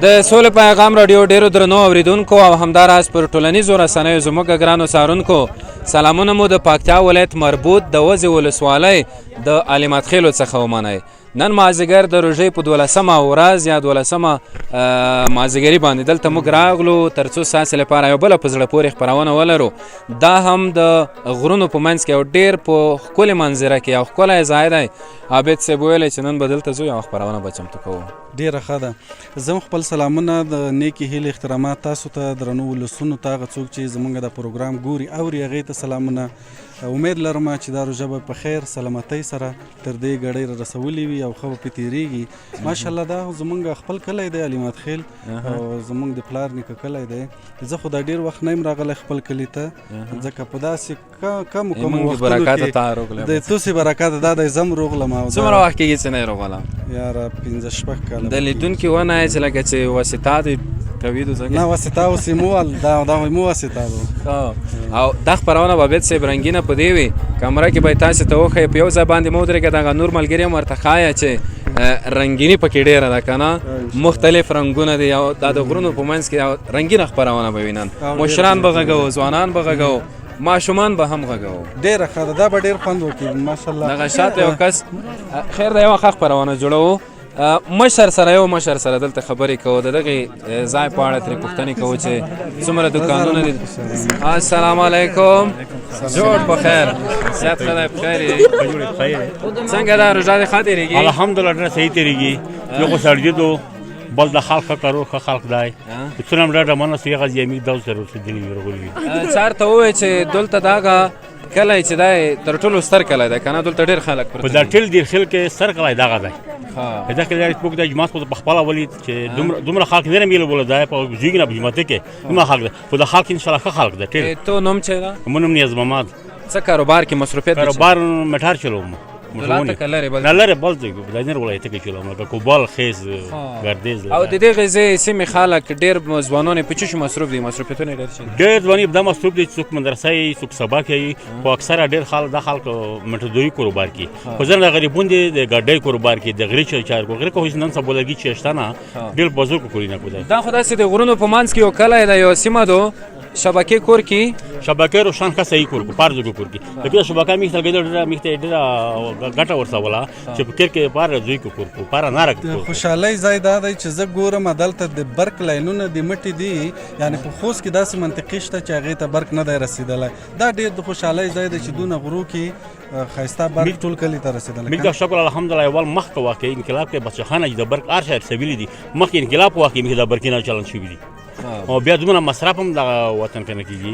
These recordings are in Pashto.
د سولې پیغام راډیو ډیرو درنو اوریدونکو او همداراز پر ټولنیزو رسنیو زموږ ګرانو څارونکو سلامونه مو د پکتیا ولایت مربوط د وزې ولسوالۍ د علیمات خیلو څخه ومنئ. نن مازدیګر د روژې په 12مه ورځ یا 12مه مازدیګري باندې دلته موږ راغلو تر څو ستاسې لپاره یو بله په زړه پورې خپرونه ولرو. دا هم د غرونو په منځ کې یو ډېر په ښکلې منظره کې یو ښکلی ځای دی. عابد صاحب ویلی چې نن به دلته ځو یوه خپرونه به چمتو کوو. ډېره ښه ده. زه خپل سلامونه د نیکې هیلې احترامات تاسو ته درنو ولسونو ته هغه څوک چې زموږ د پروګرام ګوري اوري هغې ته سلامونه. امید لرم چې دا روژه به په خیر سلامتۍ سره تر دې ګړۍ را رسولې وي او ښه به پرې تېرېږي. ماشاءالله دا زموږ خپل کلی دی علیمات خیل او زموږ د پلار نیکه کلی دی. زه خو دا ډېر وخت نه یم راغلی خپل کلي ته ځکه په داسې کمو وختونو کې د توسې برکته دا دی زه هم روغلم. څومره وخت کېږي چې نه یې روغله؟ یاره 15-16 کاله. د لیدونکي ونه یې چې لکه چې واسطه دې کوي نه واسطه اوس یې مو دا مو واسطه ده. او دا خپرونه به عابد صاحب رنګینه په دې وي کمره کې به یې تاسې ته وښیي په یو ځای باندې مه ودرېږه دغه نور ملګري هم ورته ښایه چې رنګیني پکې ډېره ده که نه مختلف رنګونه دي او دا د غرونو په منځ کې یو رنګینه خپرونه به وي. نن مشران به غږوو ځوانان به غږوو ماشومان به هم غږوو. ډېره ښه ده دا به ډېر خوند وکړي ماشاءالله. دغه شاته یو کس خیر ده یوه ښه خپرونه جوړوو مشر سره دلته خبرې کوو د دغې ځای په اړه ترې پوښتنې کوو چې څومره دوکانونه دي. السلام علیکم جوړ په خیر صحت ښه دی په خیر یې څنګه ده روژه دې ښه تېرېږي؟ الحمدلله ډېره صحیح تېرېږي. یو خو سړي دو بل د خلق کارو ښه خلق دی څونه هم ډېره منه سو یغه یمي دو سره رسېدلي وي رغولي. چا ورته ووایي چې دلته دغه کلی چې دی تر ټولو ستر کلی دی که نه دلته ډېر خلک په دا ټول ډېر خلک کې ستر کلی دغه دی. دا کلی سپوږ د جومات خو په خپله ولید چې دومره خلک نه میله بوله دی په زویږي نه په جوماته کې دومره خلک دی خو د خلک انشاءالله ښه خلک دی ټول. تو نوم چې ده؟ مو نوم نیاز محمد. څه کاروبار کې مصروفیت؟ کاروبار مټار چلوم. نه لرې بل ځای د نیر ولایت کې چلوم لکه کوبال خیز ګردیز. او د دغې ځای سیمې خلک ډېر ځوانان په څه شي مصروف دي مصروفیتونه یې ډېر شي؟ ډېر ځواني دا مصروف دي څوک مدرسه یي څوک سبا کوي خو اکثره ډېر خلک دا خلک مټدوي کاروبار کوي خو ځینې غریبون دي د ګاډۍ کاروبار کوي د غري چارګو غري خو نن سبا لګي چې شته نه ډېر بزرګ کوي نه کوي. دا خو داسې د غرونو په منځ کې یو کلی دی یو سیمه ده شبکه کور کی شبکه روشن ښه صحیح کور کو پارځو کور کی دغه شبکه میخته ډېره ګټه ورسوله چې په کور کې پار ځوي کور کو پار نه راک. خوشحالي ځای دا دی چې زه ګورم دلته د برق لاینونه د مټي دي یعنی په خوست کې داسې منطقې شته چې هغې ته برق نه دی رسېدلی. دا ډېر د خوشحالۍ ځای دی چې دونه غرو کې ښایسته برق ټول کلي ته رسېدلی. موږ د شکر الحمدلله اول مخکې واقع انقلاب کې بچخانه د برق هر شی رسولی دي مخکې انقلاب واقع موږ د برقي نه چلن شوي دي او بیا دومره مصرف هم دغه وطن کې نه کېږي.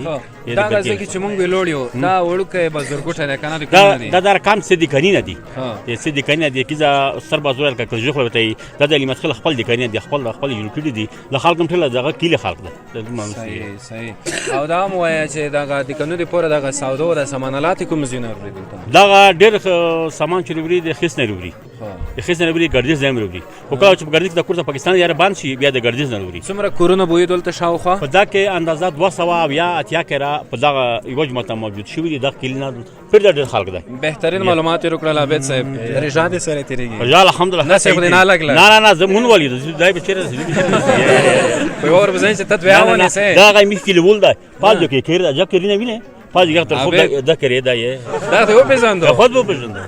دا ځکه چې موږ ویلوړ یو دا وړوکی بزرګوټی دی که نه دوکانونه دي دا رقم څه دوکانونه دي څه دوکانونه دي که زه سر بازار لکه کلژي خو ورته وي دا د علیمات خیل خپل دوکانونه دي خپل جوړ کړي دي د خلک هم ټوله دغه کلي خلک ده. صحیح او دا هم ووایه چې دغه دوکانونو دپاره دغه سودا او د سامانالات کوم ځایونه راوړي دلته؟ دغه ډېر سامان چې راوړي د خیس نه راوړي د خیس نه راوړي ګردیز نه هم راوړي خو کله چې په ګردیز کې د کور د پاکستان یاره بند شي بیا د ګردیز نه راوړي. څومره کورونه به وي دلته شاوخوا؟ په دا کې اندازه 280 کې را په دغه یوه جومات موجود شوي دي دغه کلي نه ډېر ډېر خلک دی. بهترین معلومات یې وکړل عابد صاحب. روژه دې سره تېرېږي؟ روژه الحمدلله نه صاحب دې نه لګله نه زه مون ولید دا به چېرې په یو ور بزنې چې ته دویا ونیسې دا هغه میخ کې لول دی پاجو کې کېر دا جکري نه وینې پاجو تر خود دا کړی دا یې دا ته وپېژندو خود وپېژندو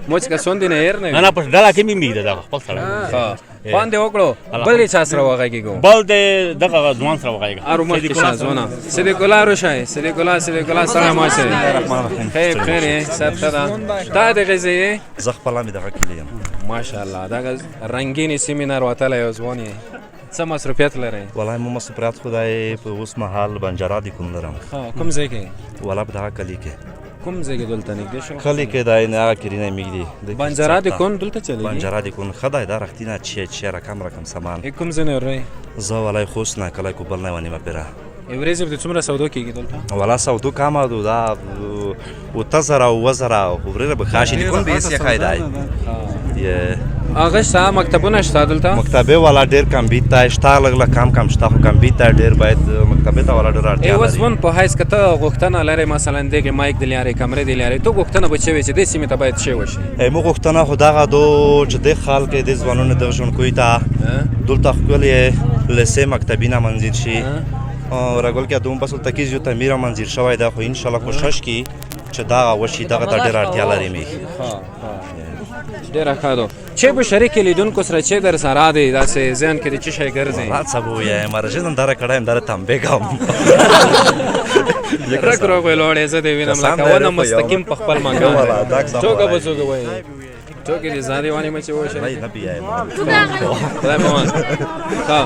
موچ کسون دې نه هېر نه نه په ډله کې مې میږ ده دغه خپل سړی خوند یې وکړو بل یې چا سره وغږېږو؟ بل د دغه ځوان سره وغږېږه ارو مخکې شه ځوانه صدیق الله روشی صدیق الله سلام علیکم خیر یې صحت ښه ده تا دغې ځای یې؟ زه خپله مې دغه کلي یم ماشاءالله دغه رنګینې سیمې نه راوتلی یو ځوان یې څه مصروفیت لرئ؟ والله مو مصروفیت خو دی په اوس مهال بنجاره د کوم لرم. کوم ځای کې؟ والله په دغه کلي کې. کوم ځای کې دلته نږدې شو؟ کلي کې دی نه هغه کلي نه میږدي بنجاره د کون دلته چلېږي؟ بنجاره د کون ښه دی دا رښتینه چې رقم سامان. کوم ځای نه ورئ؟ زه والله خوست نه کلی کوبل نه ونیمه پیره. یو ورځ د څومره سودو کېږي دلته؟ والله سودو کمه ده دا 8000 او 2000 خو ورېره به ښه شي د کون به یې ښه دی هغه شته مکتبونه شته دلته مکتبې والا ډېر کمبیت ته شته لږ کم کم شته خو کمبیت ته ډېر باید مکتبې ته والا ډېر اړتیا اوس لري ون په حیث که ته غوښتنه لرې مثلا دغې مایک دې لرې کمرې دې لرې ته غوښتنه به چوې چې دې سیمې ته باید شی وشي موږ غوښتنه خو دغه دو چې دې خال کې دې ځوانانو د ژوندکوي ته دلته ښکلې لیسې مکتبینه منظور شي رګول کې دوم بس ته کیږي تعمیر منظور شوی دا خو ان شاء الله کوشش کی چې دغه وشي دغه ته ډېر اړتیا لري می ډېره ښه ده چې به شریک لیدونکو سره چې در سره دی داسې ذهن کې د څه شی ګرځي رات سبو یې مرجن دره کړم دره تنبه کوم رک روغ ویلوړې زه دې وینم لکه ونه مستقیم په خپل مکان ټوکه به څوک وایي ټوکې دې ځانې وانې مچې وشي نه بیایم خدای پامان ښه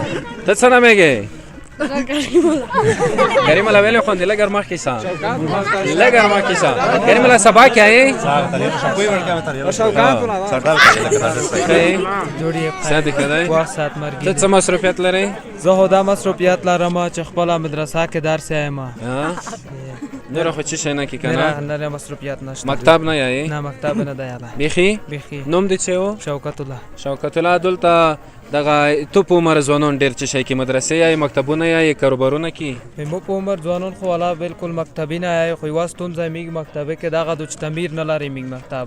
ته څه نامېږې کریم الله ویلې خوندې لږ مخکې شه لږ مخکې شه کریم الله سبا کې آئے ساده کدی ته څه مصروفیت لرې زه خو دا مصروفیت لرم چې خپله مدرسه کې درس یم نور خو څه شی نه کې که نه نه مصروفیت نشته مکتب نه یایې نه مکتب نه دی یاده بیخي بیخي نوم دې څه و شوکت الله شوکت الله دلته دغه تو په عمر ځوانان ډېر څه شی کې مدرسې یا مکتبونه یا کاروبارونه کې مو په عمر ځوانان خو والا بالکل مکتبی نه یای خو یوه ستونزه میږ مکتبه کې دغه د چې تعمیر نه لري میږ مکتب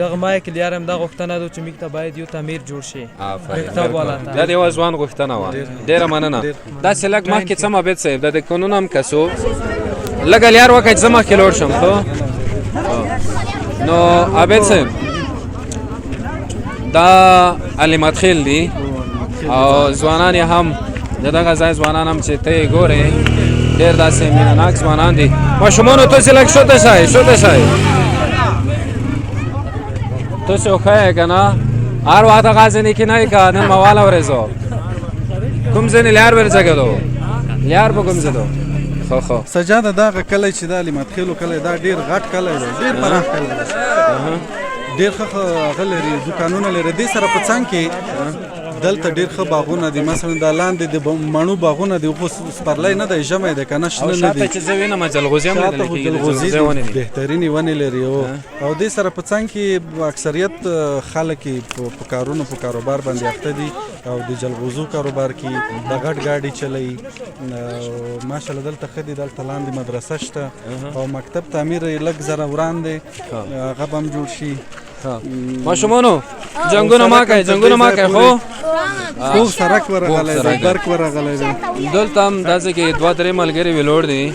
دغه ما کې لیارم دا غوښتنه ده چې میږ ته باید یو تعمیر جوړ شي مکتب والا دا د یوه ځوان غوښتنه وه ډېره مننه داسې لږ مخکې څه عبید صاحب د قانون هم کسو لږ لیار وکړه چې زه مخکې لوړ شم خو نو عبید صاحب دا علمت خیل دی او ځوانان یې هم د دغه ځای ځوانان هم چې ته یې ګورې ډېر داسې مینهناک ځوانان دي ماشومانو تاسې لږ شوته شئ شوته شئ تاسې وښیئ که نه هر وخت هغه ځینې کې نه یې که نن مواله ورځو کوم ځینې لیار ورځګدو لیار په کوم ځدو خو خو سجاده دغه کلی چې دا علمت خیلو کلی دا ډېر غټ کلی دی ډېر پراخ کلی دی ډېر ښه هغه لري دوکانونه لري دې سره په څنګ کې دلته ډېر ښه باغونه دي مثلا دا لاندې د مڼو باغونه دي خو سپرلی نه دی ژمی دی که نه شنه نه دي چې زه وینم جلغوزي هم لیدل کېږي جلغوزي بهترینې ونې لري او دې سره په څنګ کې اکثریت خلک په کارونو په کاروبار باندې اخته دي او د جلغوزو کاروبار کې د غټ ګاډي چلوي ماشاءالله دلته ښه دي دلته لاندې مدرسه شته او مکتب تعمیر یې لږ زره وړاندې هغه به هم جوړ شي ماشومانو جنګونه ما کوي جنګونه ما کوي خو خوب سرک ورغلی دی برق ورغلی دی دلته هم داسې کې دوه درې ملګري ویلوړ دي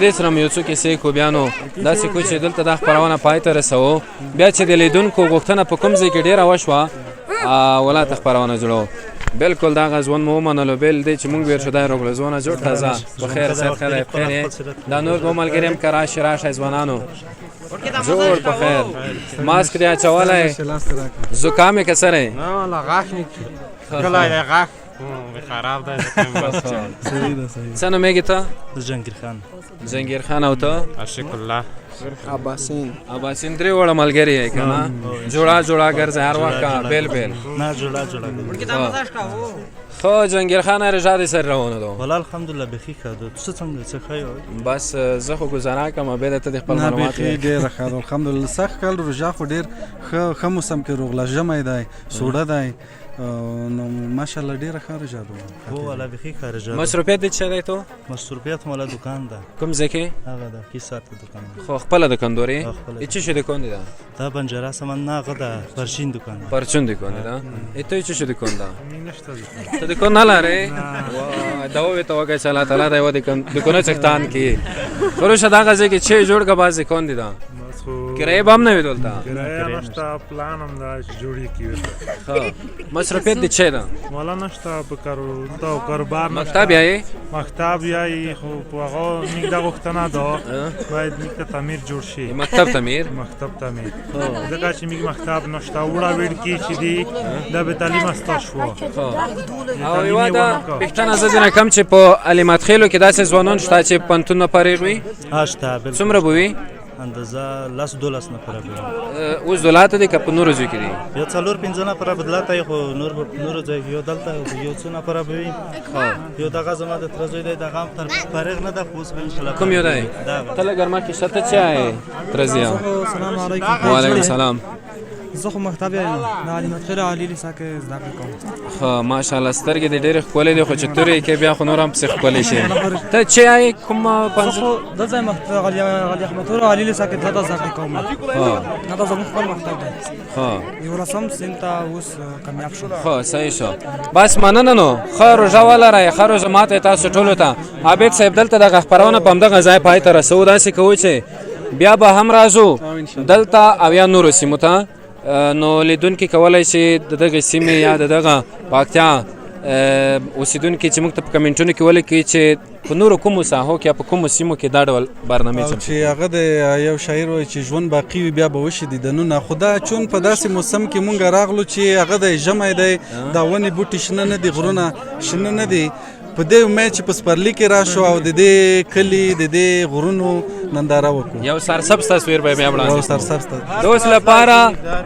دې سره مې یو څو کیسې خوبیانو داسې کوم چې دلته دا خپرونه پای ته رسوو بیا چې د لیدونکو غوښتنه په کوم ځای کې ډېره وشوه ولایت خپرونه جوړو بالکل دغه ځوان مو ومنلو بل دی چې مونږ ویل شو دا روغله ځوانه جوړ تازه بخیر صحت ښه دی بخیر یې دا نور به ملګري هم که راشئ راشئ ځوانانو جوړ بخیر ماسک دې اچولی زکام یې که سر یې نه والله غاښ مې کلی دی غاښ خراب دی څه نومېږي ته جنگیر خان جنګیر خان او ته عاشق الله اباسین درې وړه ملګري یې که نه جوړه جوړه ګرځئ هر وخت که بیل بیل نه جوړه جوړه خو جنګیر خان رژا دې سره روانه ده والله الحمدلله بخي ښه ده څه څنګه څه ښه بس زه خو ګزاره کوم بیا ته د خپل نه معلومات بیخي ډېره ښه ده الحمدلله سخت کال روژه خو ډېر ښه موسم کې روغله ژمی دی سوړه دی نو ماشاءالله ډېره ښه روژه ده هو والله بخي ښه روژه ده مصروفیت دې څه دی تو مصروفیت مولا دکان ده کوم ځای کې هغه ده کې ساعت دکان ده خو خپله دوکانداري څه شي دوکان دی دا دا بنجاره سامان نه هغه ده پرشین دکان ده پرچون دوکان دی دا ته څه شي دوکان ده ته دوکان نه لرې وای دا وې ته وګه چې الله تعالی دا و دوکان څختان کې خروشه دا غځي کې چې جوړ کا باز دوکان دی دا کرایه به هم نه وي دلته کرایه نشته پلان هم دا چې جوړې کېږي مصروفیت دې څه ده والا نشته په کاروبار مکتب یې مکتب یایي خو په هغه موږ دا غوښتنه ده باید موږ ته تعمیر جوړ شي مکتب تعمیر ځکه چې موږ مکتب نشته وړه وړکي چې دي دا به تعلیم استه شوه او یوه دا پوښتنه زه ځینې کوم چې په علمت خیلو کې داسې ځوانان شته چې پوهنتون نه فارغ وي شته څومره به وي اندازه 10-12 نفره به اوس دولت دی که په نورو ځایو کې دي یو 4-5 نفره به دلته خو نورو ځای کې یو دلته یو څو نفره به وي یو دغه زما د تره زوی دی دغه هم فارغ نه ده خو اوس به انشاءالله کوم یو دی ته لږ ګرمه کې شته چی تره زیه السلام علیکم وعلیکم السلام زه خو مکتب یم د علي مدخل عالي لیسه کې زده کړې کوم. ښه ماشاءالله سترګې دې ډېرې ښکلې دي خو چې تورې کې بیا خو نور هم پسې ښکلې شي. ته چې یې کوم زه پنځه خو دلته علي احمد الله عالي لیسه کې دلته زده کړې کوم. دا زموږ خپل مکتب دی. یولسم صنف ته اوس کامیاب شو. ښه صحیح شو. بس مننه نو ښه روژه ولرئ ښه روژه ماته تاسو ټولو ته. عابد صاحب دلته دغه خپرونه په همدغه ځای پای ته رسوو. داسې کوو چې بیا به هم راځو دلته او یا نورو سیمو ته نو لیدونکي کولی شي د دغې سیمې یا د دغه پاکتیا اوسیدونکي چې موږ ته په کمنټونو کې ولیکي چې په نورو کومو ساحو کې یا په کومو سیمو کې دا ډول برنامې او چې هغه د یو شاعر وایي چې ژوند باقي وي بیا به وشي دیدنونه. خو دا چون په داسې موسم کې مونږ راغلو چې هغه د ژمی دی دا ونې بوټي شنه نه دي غرونه شنه نه دي په دې امید چې په سپرلي کې راشو او د دې کلي د دې غرونو ننداره وکړو. یو سرسبز تصویر به بیا وړاندې یو سرسبز د اوس لپاره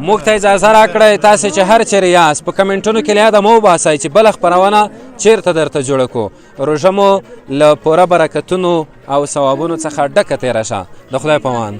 موږ ته اجازه راکړئ تاسې چې هر چیرې یاست په کمنټونو کې یاده مه وباسئ چې بله خپرونه چیرته درته جوړه کړو. روژه مو له پوره برکتونو او ثوابونو څخه ډکه تېره شه. د خدای په امان.